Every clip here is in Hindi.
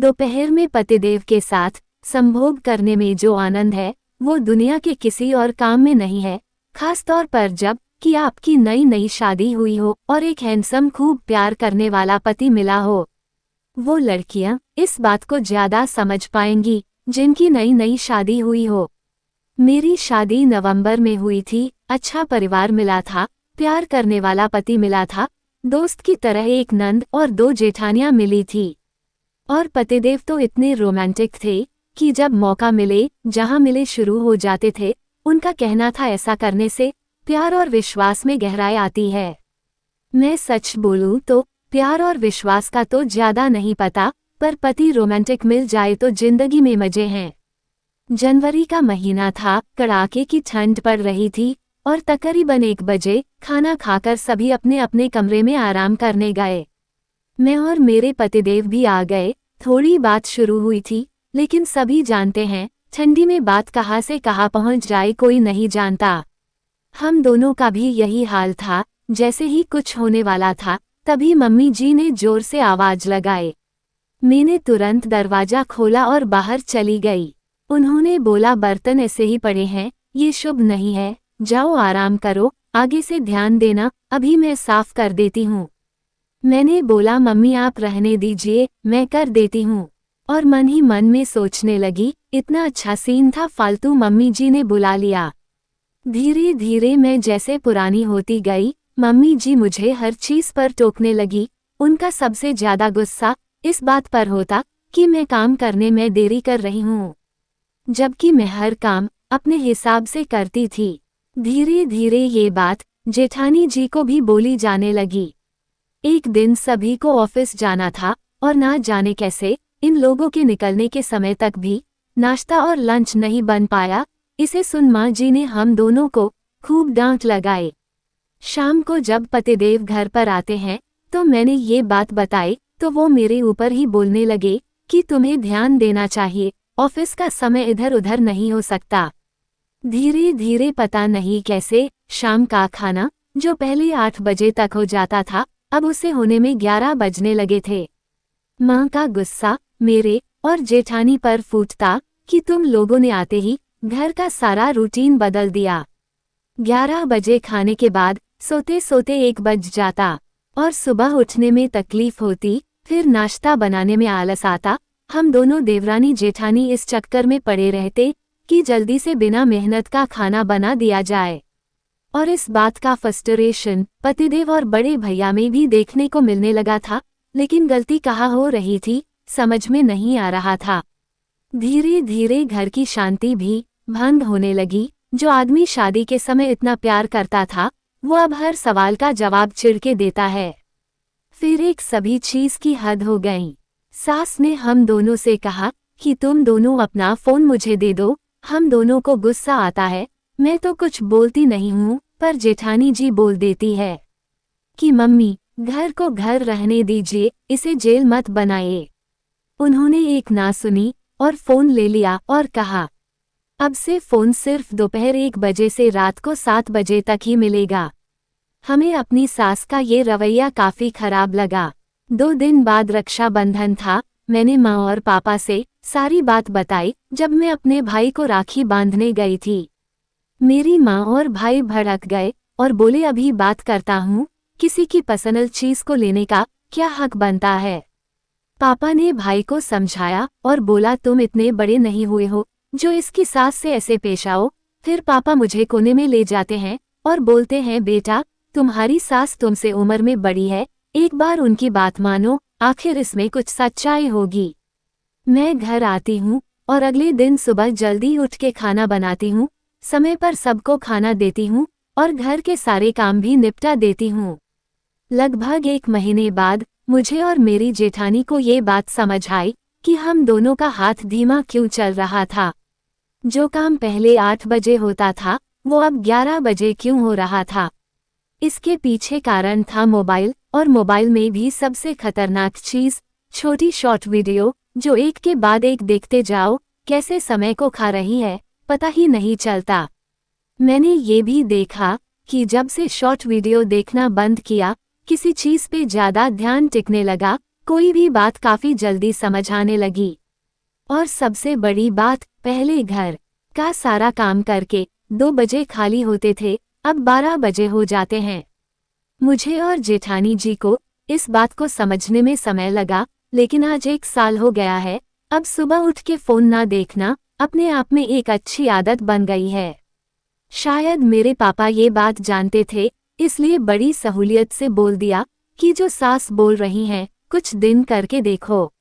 दोपहर में पतिदेव के साथ संभोग करने में जो आनंद है वो दुनिया के किसी और काम में नहीं है, खास तौर पर जब कि आपकी नई नई शादी हुई हो और एक हैंडसम खूब प्यार करने वाला पति मिला हो। वो लड़कियां इस बात को ज्यादा समझ पाएंगी जिनकी नई नई शादी हुई हो। मेरी शादी नवंबर में हुई थी। अच्छा परिवार मिला था, प्यार करने वाला पति मिला था, दोस्त की तरह एक नंद और 2 जेठानियां मिली थी। और पतिदेव तो इतने रोमांटिक थे कि जब मौका मिले जहां मिले शुरू हो जाते थे। उनका कहना था ऐसा करने से प्यार और विश्वास में गहराई आती है। मैं सच बोलूं तो प्यार और विश्वास का तो ज्यादा नहीं पता, पर पति रोमांटिक मिल जाए तो जिंदगी में मजे हैं। जनवरी का महीना था, कड़ाके की ठंड पड़ रही थी और तकरीबन 1 बजे खाना खाकर सभी अपने अपने कमरे में आराम करने गए। मैं और मेरे पतिदेव भी आ गए। थोड़ी बात शुरू हुई थी, लेकिन सभी जानते हैं ठंडी में बात कहाँ से कहाँ पहुँच जाए कोई नहीं जानता। हम दोनों का भी यही हाल था। जैसे ही कुछ होने वाला था तभी मम्मी जी ने जोर से आवाज लगाई। मैंने तुरंत दरवाजा खोला और बाहर चली गई। उन्होंने बोला बर्तन ऐसे ही पड़े हैं, ये शुभ नहीं है, जाओ आराम करो, आगे से ध्यान देना, अभी मैं साफ कर देती हूँ। मैंने बोला मम्मी आप रहने दीजिए, मैं कर देती हूँ। और मन ही मन में सोचने लगी इतना अच्छा सीन था, फालतू मम्मी जी ने बुला लिया। धीरे धीरे मैं जैसे पुरानी होती गई, मम्मी जी मुझे हर चीज पर टोकने लगी। उनका सबसे ज्यादा गुस्सा इस बात पर होता कि मैं काम करने में देरी कर रही हूँ, जबकि मैं हर काम अपने हिसाब से करती थी। धीरे धीरे ये बात जेठानी जी को भी बोली जाने लगी। एक दिन सभी को ऑफिस जाना था और ना जाने कैसे इन लोगों के निकलने के समय तक भी नाश्ता और लंच नहीं बन पाया। इसे सुन माँ जी ने हम दोनों को खूब डांट लगाई। शाम को जब पतिदेव घर पर आते हैं तो मैंने ये बात बताई तो वो मेरे ऊपर ही बोलने लगे कि तुम्हें ध्यान देना चाहिए, ऑफिस का समय इधर उधर नहीं हो सकता। धीरे धीरे पता नहीं कैसे शाम का खाना जो पहले 8 बजे तक हो जाता था अब उसे होने में 11 बजने लगे थे। माँ का गुस्सा मेरे और जेठानी पर फूटता कि तुम लोगों ने आते ही घर का सारा रूटीन बदल दिया। 11 बजे खाने के बाद सोते सोते 1 बज जाता और सुबह उठने में तकलीफ होती, फिर नाश्ता बनाने में आलस आता। हम दोनों देवरानी जेठानी इस चक्कर में पड़े रहते कि जल्दी से बिना मेहनत का खाना बना दिया जाए। और इस बात का फ्रस्ट्रेशन पतिदेव और बड़े भैया में भी देखने को मिलने लगा था, लेकिन गलती कहाँ हो रही थी समझ में नहीं आ रहा था। धीरे धीरे घर की शांति भी भंग होने लगी। जो आदमी शादी के समय इतना प्यार करता था वो अब हर सवाल का जवाब चिढ़ के देता है। फिर एक सभी चीज की हद हो गई। सास ने हम दोनों से कहा कि तुम दोनों अपना फोन मुझे दे दो। हम दोनों को गुस्सा आता है। मैं तो कुछ बोलती नहीं हूँ, पर जेठानी जी बोल देती है कि मम्मी घर को घर रहने दीजिए, इसे जेल मत बनाइए। उन्होंने एक ना सुनी और फोन ले लिया और कहा अब से फोन सिर्फ दोपहर 1 बजे से रात को 7 बजे तक ही मिलेगा। हमें अपनी सास का ये रवैया काफी खराब लगा। 2 दिन बाद रक्षाबंधन था। मैंने माँ और पापा से सारी बात बताई जब मैं अपने भाई को राखी बांधने गई थी। मेरी माँ और भाई भड़क गए और बोले अभी बात करता हूँ, किसी की पर्सनल चीज को लेने का क्या हक बनता है। पापा ने भाई को समझाया और बोला तुम इतने बड़े नहीं हुए हो जो इसकी सास से ऐसे पेश आओ। फिर पापा मुझे कोने में ले जाते हैं और बोलते हैं बेटा तुम्हारी सास तुमसे उम्र में बड़ी है, एक बार उनकी बात मानो, आखिर इसमें कुछ सच्चाई होगी। मैं घर आती हूँ और अगले दिन सुबह जल्दी उठ के खाना बनाती हूँ, समय पर सबको खाना देती हूँ और घर के सारे काम भी निपटा देती हूँ। लगभग 1 महीने बाद मुझे और मेरी जेठानी को ये बात समझ आई कि हम दोनों का हाथ धीमा क्यों चल रहा था। जो काम पहले 8 बजे होता था वो अब 11 बजे क्यों हो रहा था। इसके पीछे कारण था मोबाइल, और मोबाइल में भी सबसे खतरनाक चीज छोटी शॉर्ट वीडियो जो एक के बाद एक देखते जाओ, कैसे समय को खा रही है पता ही नहीं चलता। मैंने ये भी देखा कि जब से शॉर्ट वीडियो देखना बंद किया किसी चीज पे ज्यादा ध्यान टिकने लगा, कोई भी बात काफी जल्दी समझ आने लगी। और सबसे बड़ी बात, पहले घर का सारा काम करके 2 बजे खाली होते थे, अब 12 बजे हो जाते हैं। मुझे और जेठानी जी को इस बात को समझने में समय लगा, लेकिन आज 1 साल हो गया है। अब सुबह उठ के फोन ना देखना अपने आप में एक अच्छी आदत बन गई है। शायद मेरे पापा ये बात जानते थे, इसलिए बड़ी सहूलियत से बोल दिया कि जो सास बोल रही हैं, कुछ दिन करके देखो।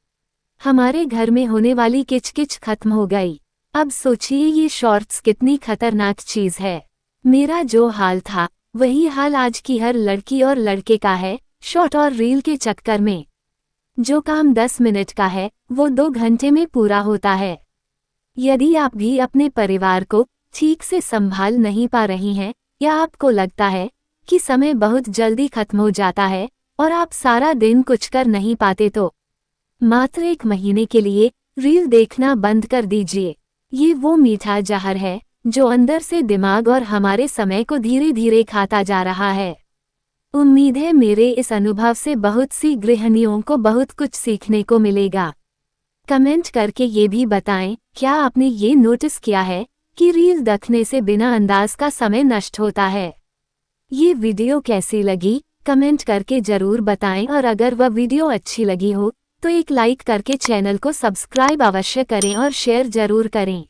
हमारे घर में होने वाली किचकिच खत्म हो गई। अब सोचिए ये शॉर्ट्स कितनी खतरनाक चीज है। मेरा जो हाल था वही हाल आज की हर लड़की और लड़के का है। शॉर्ट और रील के चक्कर में जो काम 10 मिनट का है वो 2 घंटे में पूरा होता है। यदि आप भी अपने परिवार को ठीक से संभाल नहीं पा रही हैं, या आपको लगता है कि समय बहुत जल्दी खत्म हो जाता है और आप सारा दिन कुछ कर नहीं पाते, तो मात्र 1 महीने के लिए रील देखना बंद कर दीजिए। ये वो मीठा जहर है जो अंदर से दिमाग और हमारे समय को धीरे धीरे खाता जा रहा है। उम्मीद है मेरे इस अनुभव से बहुत सी गृहिणियों को बहुत कुछ सीखने को मिलेगा। कमेंट करके ये भी बताएं, क्या आपने ये नोटिस किया है कि रील देखने से बिना अंदाज का समय नष्ट होता है। ये वीडियो कैसी लगी कमेंट करके जरूर बताएं, और अगर वह वीडियो अच्छी लगी हो तो एक लाइक करके चैनल को सब्सक्राइब अवश्य करें और शेयर जरूर करें।